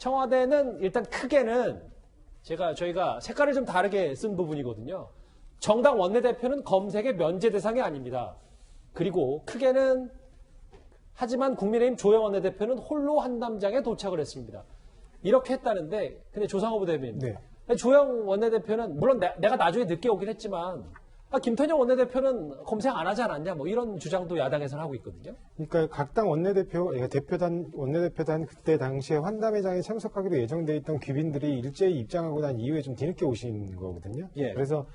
청와대는 일단 크게는 저희가 색깔을 좀 다르게 쓴 부분이거든요. 정당 원내대표는 검색의 면제 대상이 아닙니다. 그리고 크게는 하지만 국민의힘 조영 원내대표는 홀로 한담장에 도착을 했습니다. 이렇게 했다는데 근데 조상호 부대변인 네. 조영 원내대표는 물론 내가 나중에 늦게 오긴 했지만 김태년 원내대표는 검색 안 하지 않았냐 뭐 이런 주장도 야당에서는 하고 있거든요. 그러니까 각 당 원내대표, 원내대표단 그때 당시에 환담회장에 참석하기로 예정돼 있던 귀빈들이 일제히 입장하고 난 이후에 좀 뒤늦게 오신 거거든요. 예. 그래서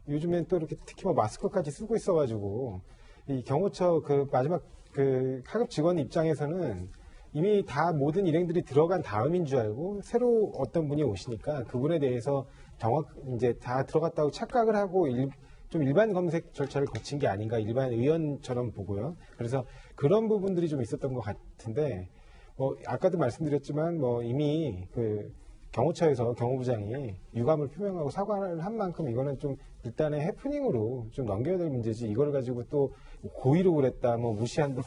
요즘엔 또 이렇게 특히 뭐 마스크까지 쓰고 있어가지고 이 경호처 그 마지막 그 하급 직원 입장에서는 이미 다 모든 일행들이 들어간 다음인 줄 알고 새로 어떤 분이 오시니까 그분에 대해서 이제 다 들어갔다고 착각을 하고 좀 일반 검색 절차를 거친 게 아닌가 일반 의원처럼 보고요. 그래서 그런 부분들이 좀 있었던 것 같은데 뭐 아까도 말씀드렸지만 뭐 이미 그 경호처에서 경호부장이 유감을 표명하고 사과를 한 만큼 이거는 좀 일단의 해프닝으로 좀 넘겨야 될 문제지 이걸 가지고 또 고의로 그랬다 뭐 무시한다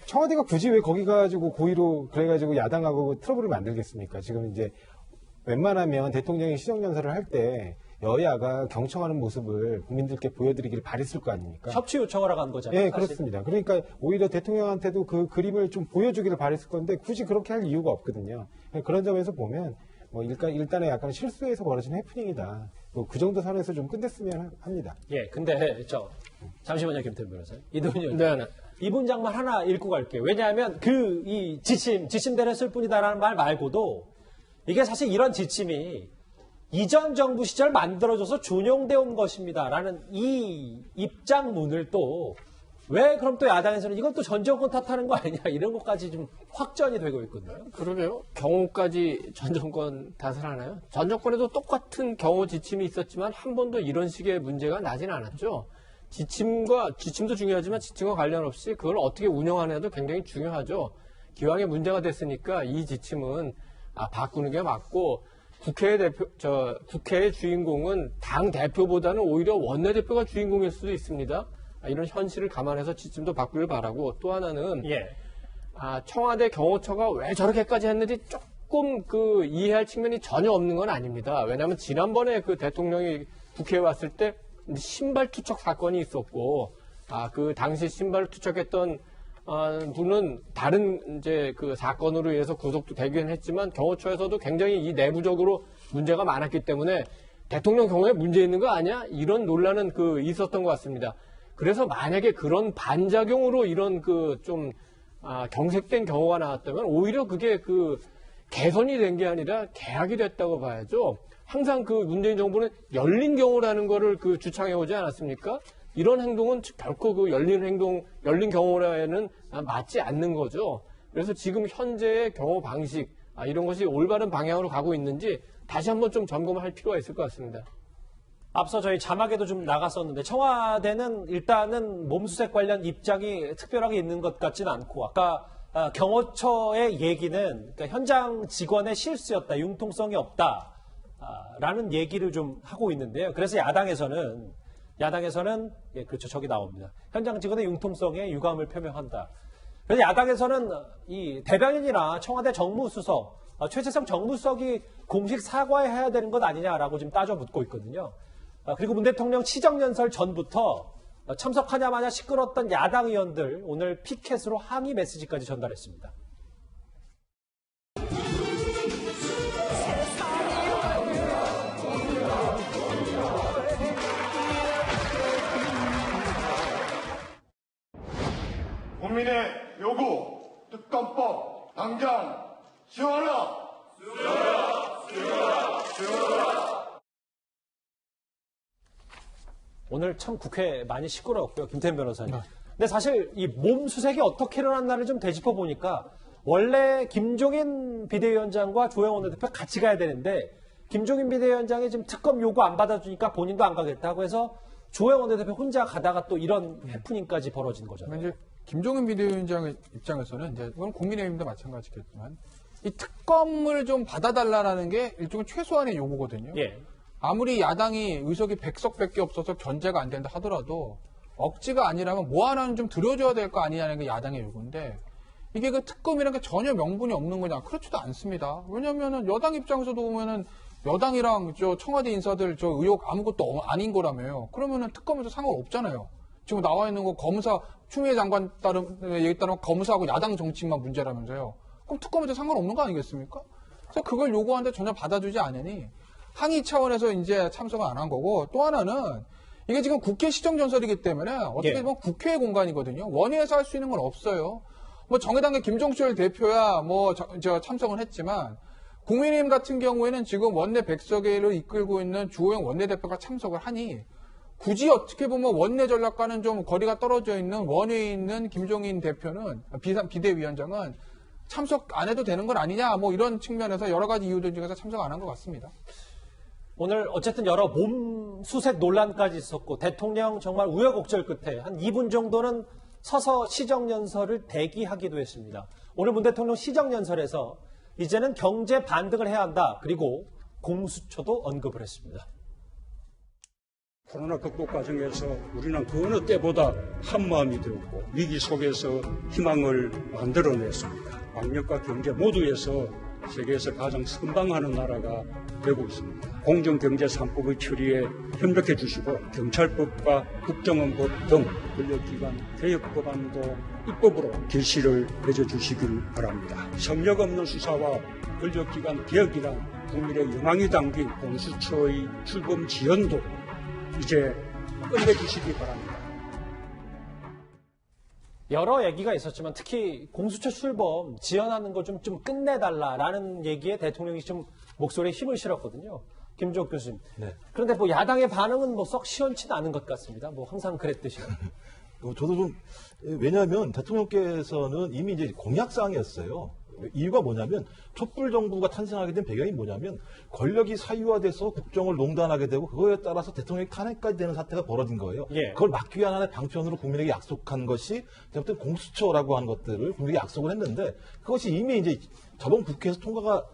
청와대가 굳이 왜 거기 가지고 고의로 그래가지고 야당하고 트러블을 만들겠습니까? 지금 이제 웬만하면 대통령이 시정연설을 할 때 여야가 경청하는 모습을 국민들께 보여드리기를 바랬을 거 아닙니까? 협치 요청을 하고 한 거잖아요. 네, 그렇습니다. 그러니까 오히려 대통령한테도 그 그림을 좀 보여주기를 바랬을 건데 굳이 그렇게 할 이유가 없거든요. 그런 점에서 보면 뭐 일단은 약간 실수해서 벌어진 해프닝이다. 뭐 그 정도 선에서 좀 끝냈으면 합니다. 예, 근데 잠시만요, 김태현 변호사님. 이동윤. 네. 이 문장만 하나 읽고 갈게요. 왜냐하면 이 지침대로 쓸 뿐이다라는 말 말고도 이게 사실 이런 지침이 이전 정부 시절 만들어져서 준용되어 온 것입니다라는 이 입장문을 또 왜 그럼 또 야당에서는 이건 또 전 정권 탓하는 거 아니냐 이런 것까지 좀 확전이 되고 있거든요. 그러게요. 경호까지 전 정권 탓을 하나요? 전 정권에도 똑같은 경호 지침이 있었지만 한 번도 이런 식의 문제가 나진 않았죠. 지침도 중요하지만 지침과 관련 없이 그걸 어떻게 운영하느냐도 굉장히 중요하죠. 기왕에 문제가 됐으니까 이 지침은 바꾸는 게 맞고 국회의 주인공은 당 대표보다는 오히려 원내대표가 주인공일 수도 있습니다. 이런 현실을 감안해서 지침도 바꾸길 바라고 또 하나는 청와대 경호처가 왜 저렇게까지 했는지 조금 이해할 측면이 전혀 없는 건 아닙니다. 왜냐하면 지난번에 그 대통령이 국회에 왔을 때 신발 투척 사건이 있었고 그 당시 신발을 투척했던 분은 다른 이제 그 사건으로 인해서 구속도 되긴 했지만 경호처에서도 굉장히 이 내부적으로 문제가 많았기 때문에 대통령 경호에 문제 있는 거 아니야? 이런 논란은 있었던 것 같습니다. 그래서 만약에 그런 반작용으로 이런 경색된 경우가 나왔다면 오히려 그게 개선이 된 게 아니라 개혁이 됐다고 봐야죠. 항상 문재인 정부는 열린 경우라는 거를 주창해 오지 않았습니까? 이런 행동은 결코 열린 경우라에는 맞지 않는 거죠. 그래서 지금 현재의 경호 방식, 이런 것이 올바른 방향으로 가고 있는지 다시 한번 좀 점검할 필요가 있을 것 같습니다. 앞서 저희 자막에도 좀 나갔었는데 청와대는 일단은 몸수색 관련 입장이 특별하게 있는 것 같지는 않고 아까 경호처의 얘기는 그러니까 현장 직원의 실수였다, 융통성이 없다라는 얘기를 좀 하고 있는데요. 그래서 야당에서는 예, 그렇죠, 저기 나옵니다. 현장 직원의 융통성에 유감을 표명한다. 그래서 야당에서는 이 대변인이나 청와대 정무수석, 최재성 정무수석이 공식 사과해야 되는 것 아니냐라고 지금 따져 묻고 있거든요. 그리고 문 대통령 시정연설 전부터 참석하냐 마냐 시끄러웠던 야당 의원들 오늘 피켓으로 항의 메시지까지 전달했습니다. 국민의 요구, 특검법 당장 수용하라! 수용하라! 오늘 참 국회 많이 시끄러웠고요. 김태현 변호사님. 근데 사실 이 몸수색이 어떻게 일어났나를 좀 되짚어 보니까 원래 김종인 비대위원장과 조영 원내대표 같이 가야 되는데 김종인 비대위원장이 지금 특검 요구 안 받아주니까 본인도 안 가겠다고 해서 조영 원내대표 혼자 가다가 또 이런 해프닝까지 벌어진 거잖아요. 이제 김종인 비대위원장 입장에서는 이제 이건 국민의힘도 마찬가지겠지만 이 특검을 좀 받아달라는 게 일종의 최소한의 요구거든요. 예. 아무리 야당이 의석이 100석밖에 없어서 견제가 안 된다 하더라도 억지가 아니라면 뭐 하나는 좀 들어줘야 될 거 아니냐는 게 야당의 요구인데 이게 그 특검이라는 게 전혀 명분이 없는 거냐? 그렇지도 않습니다. 왜냐면은 여당 입장에서도 보면은 여당이랑 저 청와대 인사들 저 의혹 아무것도 아닌 거라며요. 그러면은 특검에서 상관없잖아요. 지금 나와 있는 거 검사, 추미애 장관 얘기 따르면 검사하고 야당 정치만 문제라면서요. 그럼 특검에도 상관없는 거 아니겠습니까? 그래서 그걸 요구하는데 전혀 받아주지 않으니 항의 차원에서 이제 참석을 안 한 거고, 또 하나는 이게 지금 국회 시정연설이기 때문에 어떻게 보면 국회의 공간이거든요. 원회에서 할 수 있는 건 없어요. 뭐 정의당의 김종철 대표야 뭐 저 참석은 했지만 국민의힘 같은 경우에는 지금 원내 백석회를 이끌고 있는 주호영 원내대표가 참석을 하니 굳이 어떻게 보면 원내 전략과는 좀 거리가 떨어져 있는 원외에 있는 김종인 대표는 비대위원장은 참석 안 해도 되는 건 아니냐 뭐 이런 측면에서 여러 가지 이유들 중에서 참석 안 한 것 같습니다. 오늘 어쨌든 여러 몸수색 논란까지 있었고 대통령 정말 우여곡절 끝에 한 2분 정도는 서서 시정연설을 대기하기도 했습니다. 오늘 문 대통령 시정연설에서 이제는 경제 반등을 해야 한다. 그리고 공수처도 언급을 했습니다. 코로나 극복 과정에서 우리는 그 어느 때보다 한마음이 되었고 위기 속에서 희망을 만들어냈습니다. 방역과 경제 모두에서 세계에서 가장 선방하는 나라가 되고 있습니다. 공정경제 3법의 처리에 협력해 주시고 경찰법과 국정원법 등 권력기관 개혁 법안도 입법으로 결실을 맺어 주시길 바랍니다. 성역 없는 수사와 권력기관 개혁이란 국민의 영광이 담긴 공수처의 출범 지연도 이제 끝내주시기 바랍니다. 여러 얘기가 있었지만 특히 공수처 출범 지연하는 거 좀 끝내달라라는 얘기에 대통령이 좀 목소리에 힘을 실었거든요. 김주옥 교수님. 네. 그런데 뭐 야당의 반응은 뭐 썩 시원치는 않은 것 같습니다. 뭐 항상 그랬듯이. 저도 좀 왜냐하면 대통령께서는 이미 이제 공약사항이었어요. 이유가 뭐냐면 촛불 정부가 탄생하게 된 배경이 뭐냐면 권력이 사유화돼서 국정을 농단하게 되고 그거에 따라서 대통령이 탄핵까지 되는 사태가 벌어진 거예요. 예. 그걸 막기 위한 하나의 방편으로 국민에게 약속한 것이 아무튼 공수처라고 하는 것들을 국민에게 약속을 했는데 그것이 이미 이제 저번 국회에서 통과가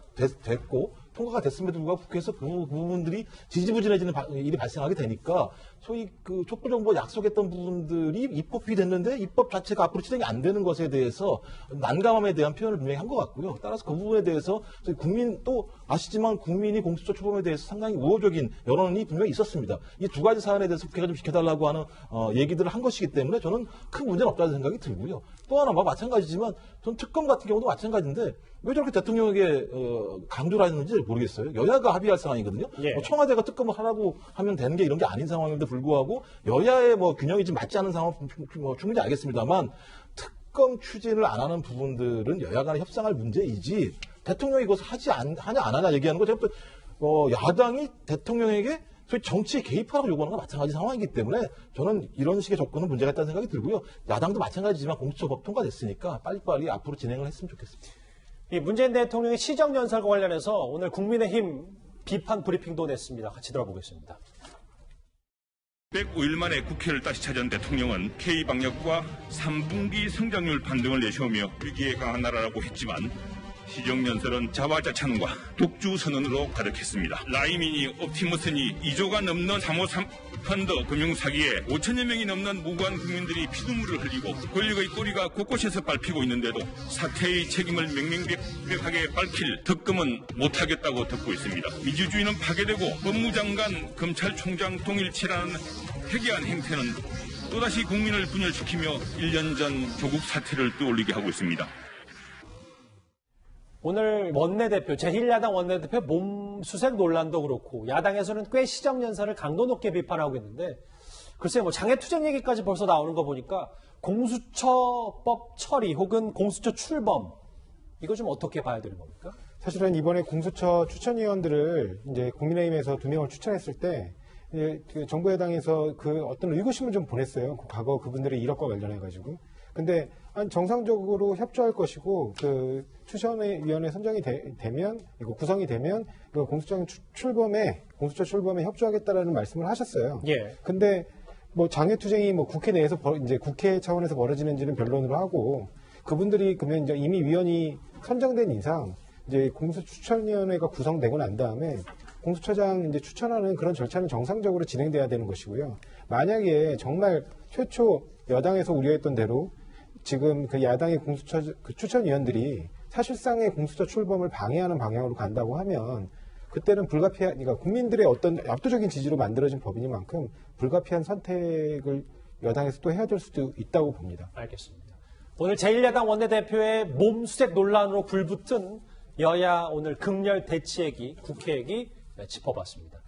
됐고 통과가 됐음에도 불구하고 국회에서 그 부분들이 지지부진해지는 일이 발생하게 되니까 소위 그 촛불 정부가 약속했던 부분들이 입법이 됐는데 입법 자체가 앞으로 진행이 안 되는 것에 대해서 난감함에 대한 표현을 분명히 한 것 같고요. 따라서 그 부분에 대해서 저희 국민 또 아시지만 국민이 공수처 출범에 대해서 상당히 우호적인 여론이 분명히 있었습니다. 이 두 가지 사안에 대해서 국회가 좀 지켜달라고 하는 얘기들을 한 것이기 때문에 저는 큰 문제는 없다는 생각이 들고요. 또 하나 마찬가지지만 전 특검 같은 경우도 마찬가지인데 왜 저렇게 대통령에게 강조를 하는지 모르겠어요. 여야가 합의할 상황이거든요. 예. 청와대가 특검을 하라고 하면 되는 게 이런 게 아닌 상황인데 불구하고 여야의 뭐 균형이 좀 맞지 않는 상황은 충분히 알겠습니다만 특검 추진을 안 하는 부분들은 여야 간에 협상할 문제이지 대통령이 이것을 하냐 안 하냐 얘기하는 거 제가 야당이 대통령에게 소위 정치에 개입하라고 요구하는 건 마찬가지 상황이기 때문에 저는 이런 식의 접근은 문제가 있다는 생각이 들고요. 야당도 마찬가지지만 공수처법 통과됐으니까 빨리빨리 앞으로 진행을 했으면 좋겠습니다. 이 문재인 대통령의 시정연설과 관련해서 오늘 국민의힘 비판 브리핑도 냈습니다. 같이 들어보겠습니다. 105일 만에 국회를 다시 찾은 대통령은 K방역과 3분기 성장률 반등을 내세우며 위기에 강한 나라라고 했지만 시정연설은 자화자찬과 독주선언으로 가득했습니다. 라이미니 옵티머스니 2조가 넘는 353 펀드 금융사기에 5천여 명이 넘는 무고한 국민들이 피눈물을 흘리고 권력의 꼬리가 곳곳에서 밟히고 있는데도 사태의 책임을 명명백백하게 밝힐 특검은 못하겠다고 듣고 있습니다. 민주주의는 파괴되고 법무장관, 검찰총장 동일체라는 회개한 행태는 또다시 국민을 분열시키며 1년 전 조국 사태를 떠올리게 하고 있습니다. 오늘 원내대표, 제1야당 원내대표 몸수색 논란도 그렇고 야당에서는 꽤 시정연설을 강도 높게 비판하고 있는데 글쎄요, 뭐 장애투쟁 얘기까지 벌써 나오는 거 보니까 공수처법 처리 혹은 공수처 출범 이거 좀 어떻게 봐야 되는 겁니까? 사실은 이번에 공수처 추천위원들을 이제 국민의힘에서 2명을 추천했을 때 그 정부 여당에서 그 어떤 의구심을 좀 보냈어요. 과거 그분들의 이력과 관련해가지고. 근데 정상적으로 협조할 것이고 그 추천위원회 선정이 되면 이거 구성이 되면 이거 공수처 출범에 협조하겠다라는 말씀을 하셨어요. 예. 근데 뭐 장애투쟁이 뭐 국회 내에서 이제 국회 차원에서 벌어지는지는 변론으로 하고 그분들이 그러면 이제 이미 위원이 선정된 이상 이제 공수추천위원회가 구성되고 난 다음에 공수처장 이제 추천하는 그런 절차는 정상적으로 진행돼야 되는 것이고요. 만약에 정말 최초 여당에서 우려했던 대로 지금 그 야당의 공수처 그 추천위원들이 사실상의 공수처 출범을 방해하는 방향으로 간다고 하면 그때는 불가피한, 그러니까 국민들의 어떤 압도적인 지지로 만들어진 법이니만큼 불가피한 선택을 여당에서 또 해야 될 수도 있다고 봅니다. 알겠습니다. 오늘 제1야당 원내대표의 몸수색 논란으로 불붙은 여야 오늘 극렬 대치얘기, 국회 얘기 짚어봤습니다.